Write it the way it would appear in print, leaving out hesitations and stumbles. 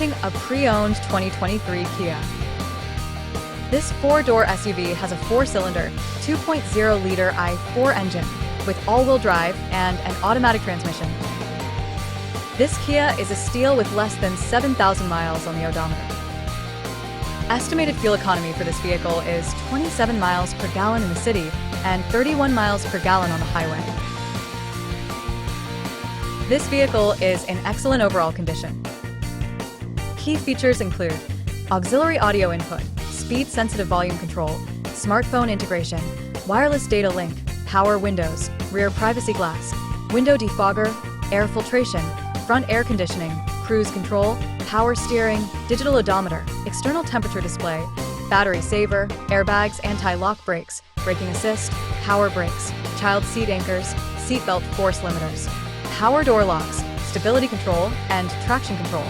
Presenting a pre-owned 2023 Kia. This four-door SUV has a four-cylinder, 2.0-liter i4 engine with all-wheel drive and an automatic transmission. This Kia is a steal with less than 7,000 miles on the odometer. Estimated fuel economy for this vehicle is 27 miles per gallon in the city and 31 miles per gallon on the highway. This vehicle is in excellent overall condition. Key features include auxiliary audio input, speed-sensitive volume control, smartphone integration, wireless data link, power windows, rear privacy glass, window defogger, air filtration, front air conditioning, cruise control, power steering, digital odometer, external temperature display, battery saver, airbags, anti-lock brakes, braking assist, power brakes, child seat anchors, seatbelt force limiters, power door locks, stability control, and traction control.